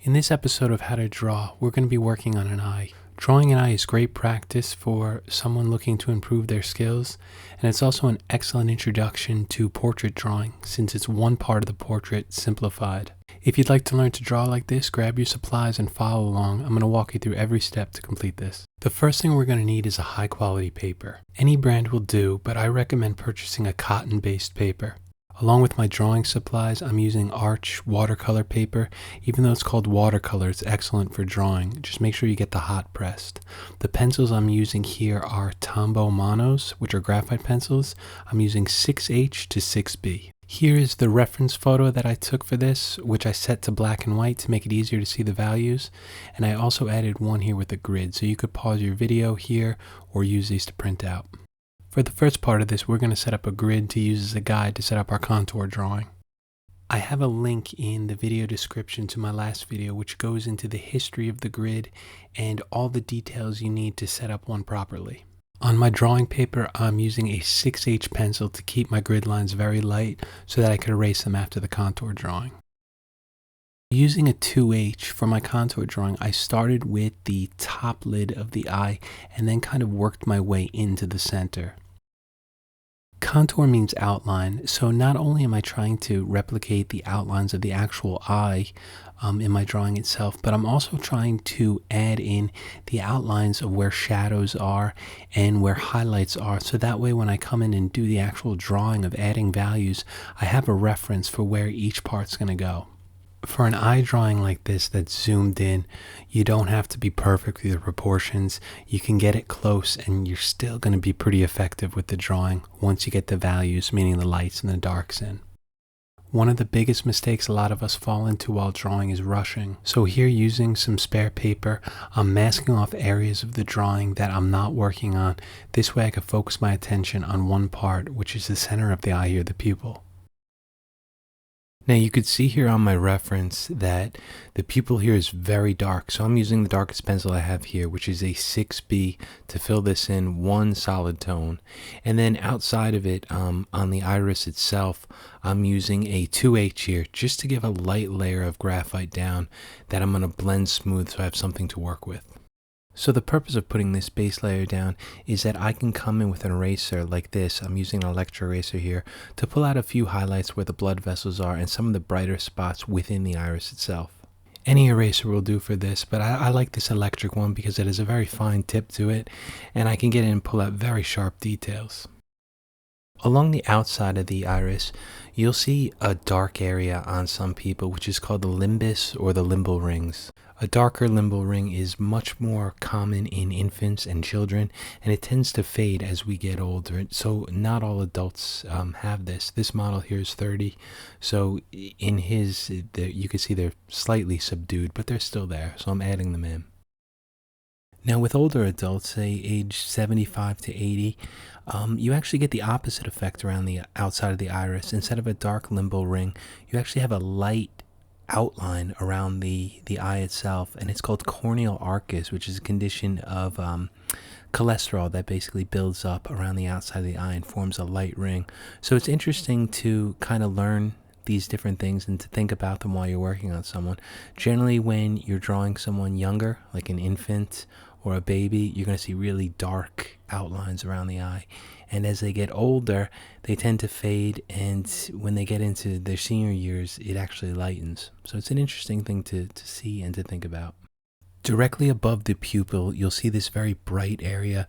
In this episode of How to Draw, we're going to be working on an eye. Drawing an eye is great practice for someone looking to improve their skills, and it's also an excellent introduction to portrait drawing since it's one part of the portrait simplified. If you'd like to learn to draw like this, grab your supplies and follow along. I'm going to walk you through every step to complete this. The first thing we're going to need is a high quality paper. Any brand will do, but I recommend purchasing a cotton-based paper. Along with my drawing supplies, I'm using Arch watercolor paper. Even though it's called watercolor, it's excellent for drawing. Just make sure you get the hot pressed. The pencils I'm using here are Tombow Monos, which are graphite pencils. I'm using 6H to 6B. Here is the reference photo that I took for this, which I set to black and white to make it easier to see the values. And I also added one here with a grid, so you could pause your video here or use these to print out. For the first part of this, we're going to set up a grid to use as a guide to set up our contour drawing. I have a link in the video description to my last video which goes into the history of the grid and all the details you need to set up one properly. On my drawing paper, I'm using a 6H pencil to keep my grid lines very light so that I could erase them after the contour drawing. Using a 2H for my contour drawing, I started with the top lid of the eye and then kind of worked my way into the center. Contour means outline, so not only am I trying to replicate the outlines of the actual eye in my drawing itself, but I'm also trying to add in the outlines of where shadows are and where highlights are, so that way when I come in and do the actual drawing of adding values, I have a reference for where each part's going to go. For an eye drawing like this that's zoomed in, you don't have to be perfect with your proportions. You can get it close and you're still going to be pretty effective with the drawing once you get the values, meaning the lights and the darks in. One of the biggest mistakes a lot of us fall into while drawing is rushing. So here, using some spare paper, I'm masking off areas of the drawing that I'm not working on. This way I can focus my attention on one part, which is the center of the eye here, the pupil. Now you could see here on my reference that the pupil here is very dark, so I'm using the darkest pencil I have here, which is a 6B, to fill this in one solid tone. And then outside of it, on the iris itself, I'm using a 2H here just to give a light layer of graphite down that I'm going to blend smooth so I have something to work with. So the purpose of putting this base layer down is that I can come in with an eraser like this. I'm using an electro eraser here to pull out a few highlights where the blood vessels are and some of the brighter spots within the iris itself. Any eraser will do for this, but I like this electric one because it has a very fine tip to it and I can get in and pull out very sharp details. Along the outside of the iris, you'll see a dark area on some people, which is called the limbus or the limbal rings. A darker limbal ring is much more common in infants and children, and it tends to fade as we get older. So not all adults have this. This model here is 30, so in his, you can see they're slightly subdued, but they're still there, so I'm adding them in. Now with older adults, say age 75 to 80, you actually get the opposite effect around the outside of the iris. Instead of a dark limbal ring, you actually have a light outline around the eye itself, and it's called corneal arcus, which is a condition of cholesterol that basically builds up around the outside of the eye and forms a light ring. So it's interesting to kind of learn these different things and to think about them while you're working on someone. Generally, when you're drawing someone younger, like an infant or a baby, you're going to see really dark outlines around the eye. And as they get older, they tend to fade, and when they get into their senior years, it actually lightens. So it's an interesting thing to see and to think about. Directly above the pupil, you'll see this very bright area,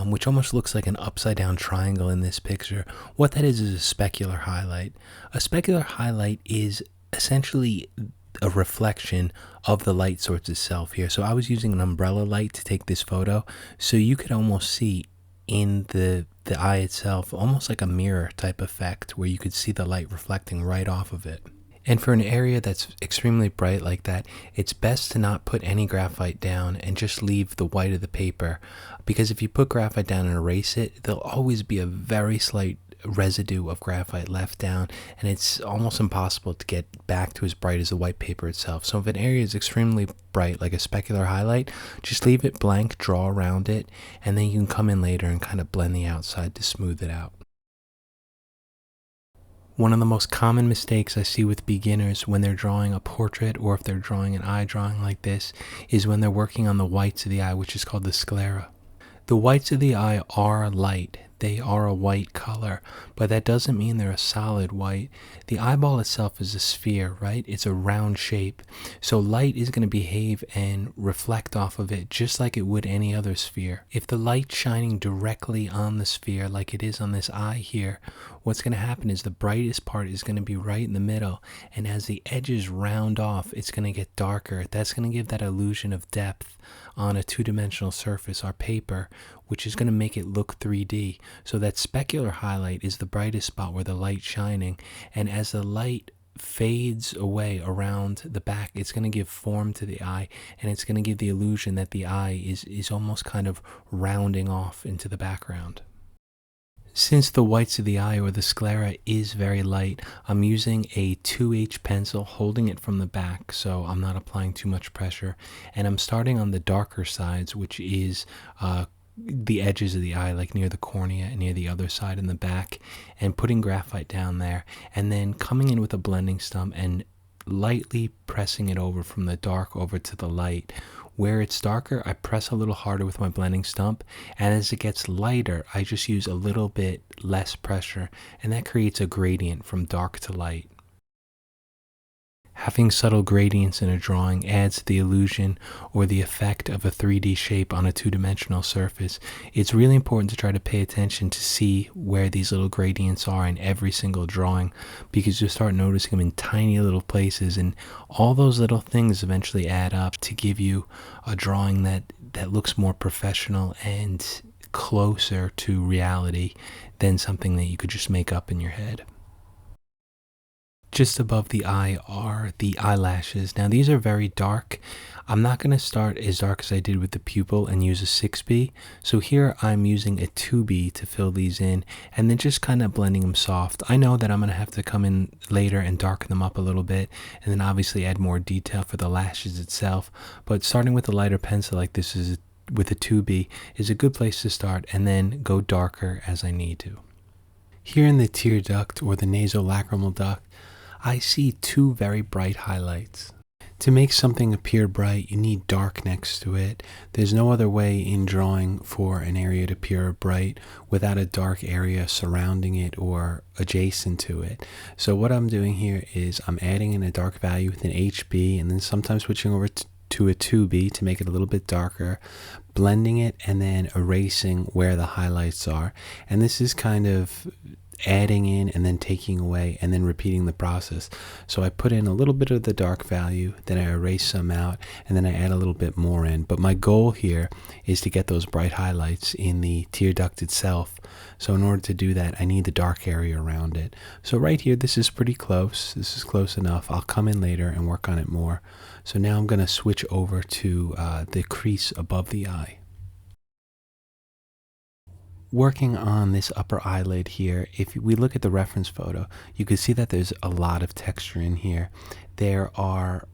which almost looks like an upside down triangle in this picture. What that is a specular highlight. A specular highlight is essentially a reflection of the light source itself here. So I was using an umbrella light to take this photo, so you could almost see in the eye itself, almost like a mirror type effect where you could see the light reflecting right off of it. And for an area that's extremely bright like that, it's best to not put any graphite down and just leave the white of the paper, because if you put graphite down and erase it, there'll always be a very slight residue of graphite left down, and it's almost impossible to get back to as bright as the white paper itself. So if an area is extremely bright, like a specular highlight, just leave it blank, draw around it, and then you can come in later and kind of blend the outside to smooth it out. One of the most common mistakes I see with beginners when they're drawing a portrait or if they're drawing an eye drawing like this is when they're working on the whites of the eye, which is called the sclera. The whites of the eye are light. They are a white color, but that doesn't mean they're a solid white. The eyeball itself is a sphere, right? It's a round shape. So light is going to behave and reflect off of it just like it would any other sphere. If the light's shining directly on the sphere like it is on this eye here, what's going to happen is the brightest part is going to be right in the middle, and as the edges round off, it's going to get darker. That's going to give that illusion of depth on a two-dimensional surface, our paper, which is going to make it look 3D. So that specular highlight is the brightest spot where the light's shining, and as the light fades away around the back, it's going to give form to the eye, and it's going to give the illusion that the eye is almost kind of rounding off into the background. Since the whites of the eye or the sclera is very light, I'm using a 2H pencil, holding it from the back so I'm not applying too much pressure, and I'm starting on the darker sides, which is the edges of the eye, like near the cornea and near the other side in the back, and putting graphite down there, and then coming in with a blending stump and lightly pressing it over from the dark over to the light. Where it's darker, I press a little harder with my blending stump, and as it gets lighter, I just use a little bit less pressure, and that creates a gradient from dark to light. Having subtle gradients in a drawing adds to the illusion or the effect of a 3D shape on a two-dimensional surface. It's really important to try to pay attention to see where these little gradients are in every single drawing, because you'll start noticing them in tiny little places, and all those little things eventually add up to give you a drawing that looks more professional and closer to reality than something that you could just make up in your head. Just above the eye are the eyelashes. Now these are very dark. I'm not going to start as dark as I did with the pupil and use a 6B. So here I'm using a 2B to fill these in, and then just kind of blending them soft. I know that I'm going to have to come in later and darken them up a little bit, and then obviously add more detail for the lashes itself. But starting with a lighter pencil like this is with a 2B is a good place to start, and then go darker as I need to. Here in the tear duct or the nasolacrimal duct, I see two very bright highlights. To make something appear bright, you need dark next to it. There's no other way in drawing for an area to appear bright without a dark area surrounding it or adjacent to it. So what I'm doing here is I'm adding in a dark value with an HB, and then sometimes switching over to a 2B to make it a little bit darker, blending it, and then erasing where the highlights are. And this is kind of adding in and then taking away and then repeating the process. So I put in a little bit of the dark value, then I erase some out, and then I add a little bit more in. But my goal here is to get those bright highlights in the tear duct itself. So in order to do that, I need the dark area around it. So right here, this is pretty close. This is close enough. I'll come in later and work on it more. So now I'm going to switch over to the crease above the eye. Working on this upper eyelid here, if we look at the reference photo, you can see that there's a lot of texture in here. There are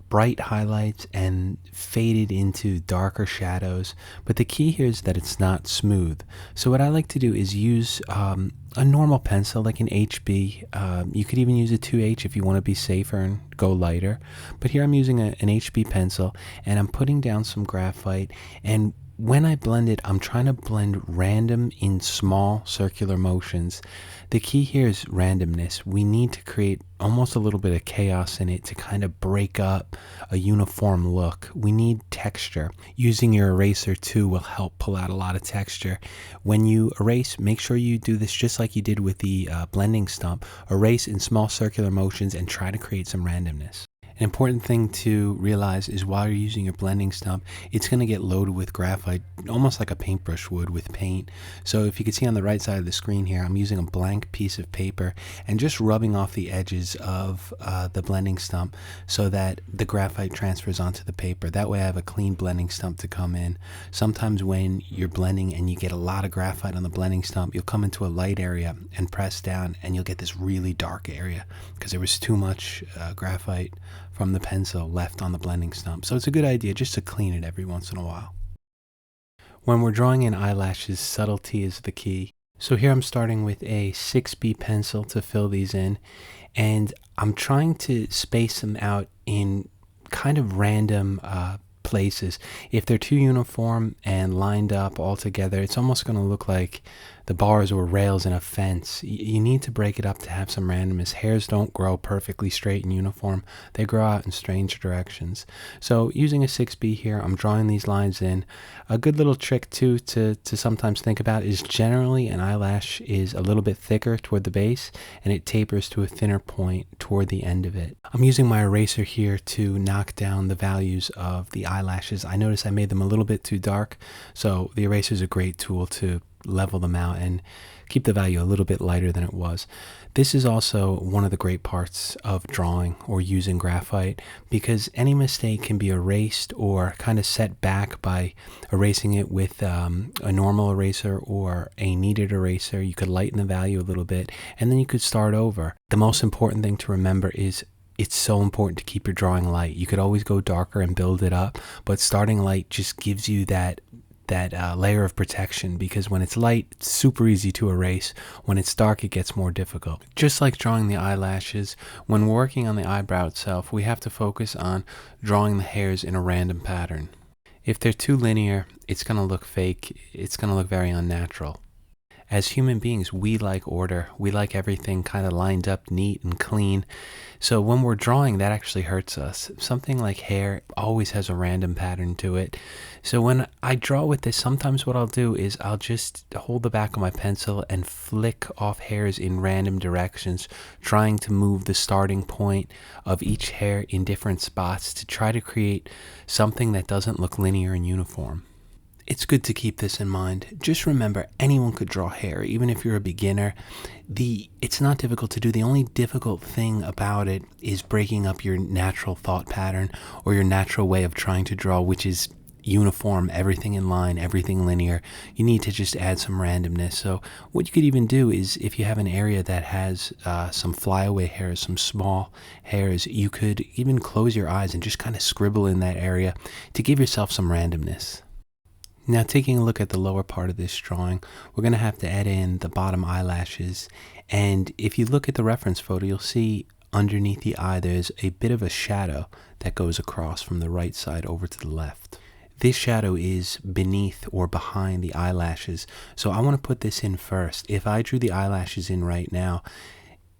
bright highlights and faded into darker shadows, but the key here is that it's not smooth. So what I like to do is use a normal pencil like an HB. You could even use a 2H if you want to be safer and go lighter, but here I'm using an HB pencil, and I'm putting down some graphite, and when I blend it, I'm trying to blend random in small circular motions. The key here is randomness. We need to create almost a little bit of chaos in it to kind of break up a uniform look. We need texture. Using your eraser too will help pull out a lot of texture. When you erase, make sure you do this just like you did with the blending stump. Erase in small circular motions and try to create some randomness. An important thing to realize is while you're using your blending stump, it's going to get loaded with graphite, almost like a paintbrush would with paint. So if you can see on the right side of the screen here, I'm using a blank piece of paper and just rubbing off the edges of the blending stump so that the graphite transfers onto the paper. That way I have a clean blending stump to come in. Sometimes when you're blending and you get a lot of graphite on the blending stump, you'll come into a light area and press down, and you'll get this really dark area because there was too much graphite from the pencil left on the blending stump. So it's a good idea just to clean it every once in a while. When we're drawing in eyelashes, subtlety is the key. So here I'm starting with a 6B pencil to fill these in, and I'm trying to space them out in kind of random places. If they're too uniform and lined up all together, it's almost going to look like the bars or rails in a fence. You need to break it up to have some randomness. Hairs don't grow perfectly straight and uniform. They grow out in strange directions. So using a 6B here, I'm drawing these lines in. A good little trick too to sometimes think about is generally an eyelash is a little bit thicker toward the base and it tapers to a thinner point toward the end of it. I'm using my eraser here to knock down the values of the eyelashes. I noticed I made them a little bit too dark, so the eraser is a great tool to level them out and keep the value a little bit lighter than it was. This is also one of the great parts of drawing or using graphite, because any mistake can be erased or kind of set back by erasing it with a normal eraser or a kneaded eraser. You could lighten the value a little bit and then you could start over. The most important thing to remember is it's so important to keep your drawing light. You could always go darker and build it up, but starting light just gives you that layer of protection, because when it's light, it's super easy to erase. When it's dark, it gets more difficult. Just like drawing the eyelashes, when working on the eyebrow itself, we have to focus on drawing the hairs in a random pattern. If they're too linear, it's going to look fake. It's going to look very unnatural. As human beings, we like order. We like everything kind of lined up neat and clean. So when we're drawing, that actually hurts us. Something like hair always has a random pattern to it. So when I draw with this, sometimes what I'll do is I'll just hold the back of my pencil and flick off hairs in random directions, trying to move the starting point of each hair in different spots to try to create something that doesn't look linear and uniform. It's good to keep this in mind. Just remember, anyone could draw hair, even if you're a beginner. It's not difficult to do. The only difficult thing about it is breaking up your natural thought pattern or your natural way of trying to draw, which is uniform, everything in line, everything linear. You need to just add some randomness. So what you could even do is, if you have an area that has some flyaway hairs, some small hairs, you could even close your eyes and just kind of scribble in that area to give yourself some randomness. Now, taking a look at the lower part of this drawing, we're going to have to add in the bottom eyelashes. And if you look at the reference photo, you'll see underneath the eye there's a bit of a shadow that goes across from the right side over to the left. This shadow is beneath or behind the eyelashes, so I want to put this in first. If I drew the eyelashes in right now,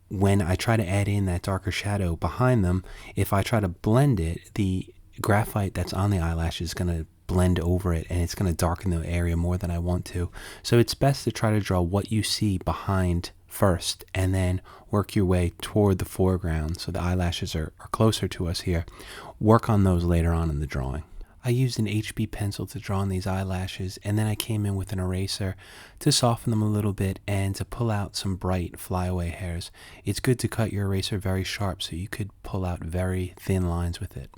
when I try to add in that darker shadow behind them, if I try to blend it, the graphite that's on the eyelash is going to blend over it and it's going to darken the area more than I want to. So it's best to try to draw what you see behind first and then work your way toward the foreground, so the eyelashes are closer to us here. Work on those later on in the drawing. I used an HB pencil to draw on these eyelashes, and then I came in with an eraser to soften them a little bit and to pull out some bright flyaway hairs. It's good to cut your eraser very sharp so you could pull out very thin lines with it.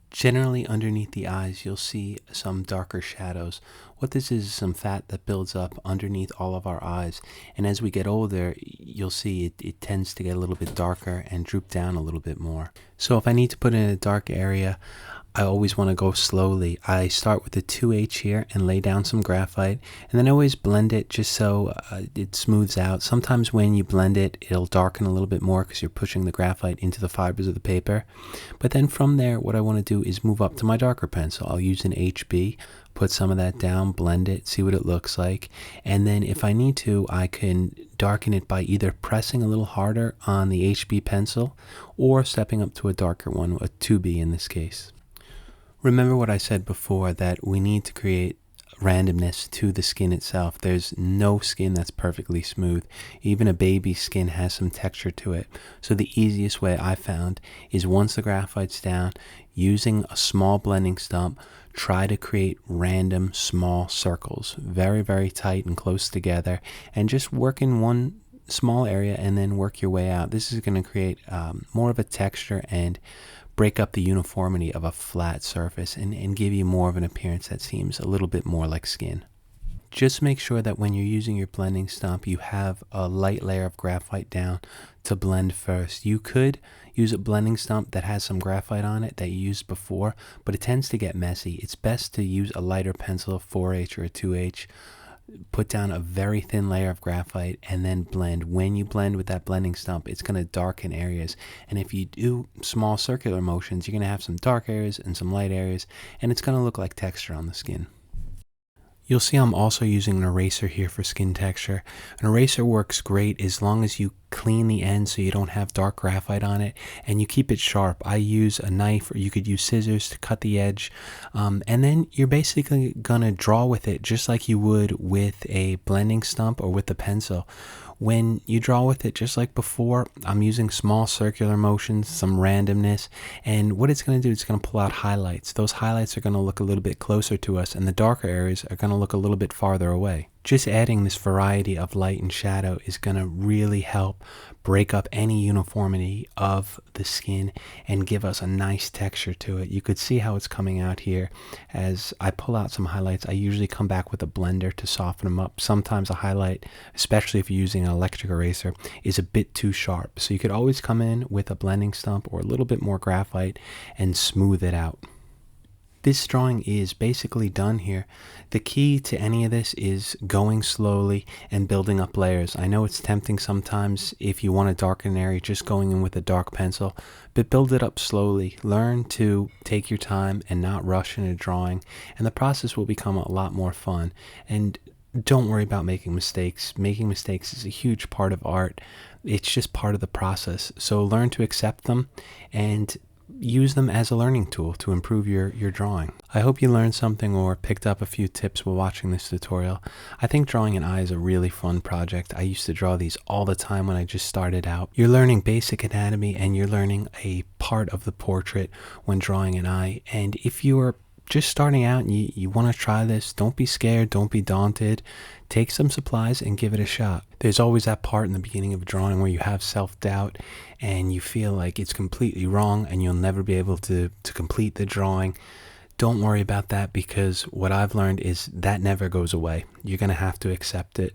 Generally, underneath the eyes, you'll see some darker shadows. What this is some fat that builds up underneath all of our eyes. And as we get older, you'll see it tends to get a little bit darker and droop down a little bit more. So if I need to put in a dark area, I always want to go slowly. I start with the 2H here and lay down some graphite, and then I always blend it just so it smooths out. Sometimes when you blend it, it'll darken a little bit more because you're pushing the graphite into the fibers of the paper. But then from there, what I want to do is move up to my darker pencil. I'll use an HB, put some of that down, blend it, see what it looks like. And then if I need to, I can darken it by either pressing a little harder on the HB pencil or stepping up to a darker one, a 2B in this case. Remember what I said before, that we need to create randomness to the skin itself. There's no skin that's perfectly smooth. Even a baby's skin has some texture to it. So the easiest way I found is, once the graphite's down, using a small blending stump, try to create random small circles, very, very tight and close together, and just work in one small area and then work your way out. This is going to create more of a texture and break up the uniformity of a flat surface and give you more of an appearance that seems a little bit more like skin. Just make sure that when you're using your blending stump, you have a light layer of graphite down to blend first. You could use a blending stump that has some graphite on it that you used before, but it tends to get messy. It's best to use a lighter pencil, a 4H or a 2H, put down a very thin layer of graphite, and then blend. When you blend with that blending stump, it's going to darken areas. And if you do small circular motions, you're going to have some dark areas and some light areas, and it's going to look like texture on the skin. You'll see I'm also using an eraser here for skin texture. An eraser works great as long as you clean the end so you don't have dark graphite on it, and you keep it sharp. I use a knife, or you could use scissors to cut the edge, and then you're basically gonna draw with it just like you would with a blending stump or with a pencil. When you draw with it, just like before, I'm using small circular motions, some randomness, and what it's going to do, it's going to pull out highlights. Those highlights are going to look a little bit closer to us, and the darker areas are going to look a little bit farther away. Just adding this variety of light and shadow is going to really help break up any uniformity of the skin and give us a nice texture to it. You could see how it's coming out here. As I pull out some highlights, I usually come back with a blender to soften them up. Sometimes a highlight, especially if you're using an electric eraser, is a bit too sharp. So you could always come in with a blending stump or a little bit more graphite and smooth it out. This drawing is basically done here. The key to any of this is going slowly and building up layers. I know it's tempting sometimes if you want to darken an area, just going in with a dark pencil, but build it up slowly. Learn to take your time and not rush into drawing, and the process will become a lot more fun. And don't worry about making mistakes. Making mistakes is a huge part of art. It's just part of the process. So learn to accept them and use them as a learning tool to improve your drawing. I hope you learned something or picked up a few tips while watching this tutorial. I think drawing an eye is a really fun project. I used to draw these all the time when I just started out. You're learning basic anatomy and you're learning a part of the portrait when drawing an eye. And if you are just starting out and you want to try this, don't be scared, don't be daunted. Take some supplies and give it a shot. There's always that part in the beginning of drawing where you have self-doubt and you feel like it's completely wrong and you'll never be able to complete the drawing. Don't worry about that, because what I've learned is that never goes away. You're going to have to accept it.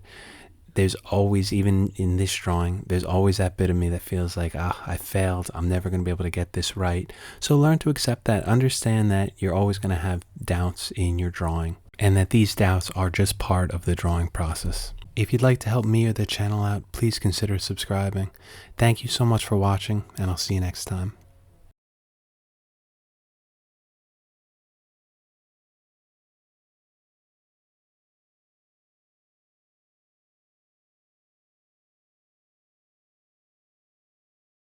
There's always, even in this drawing, there's always that bit of me that feels like, I failed. I'm never going to be able to get this right. So learn to accept that. Understand that you're always going to have doubts in your drawing, and that these doubts are just part of the drawing process. If you'd like to help me or the channel out, please consider subscribing. Thank you so much for watching, and I'll see you next time.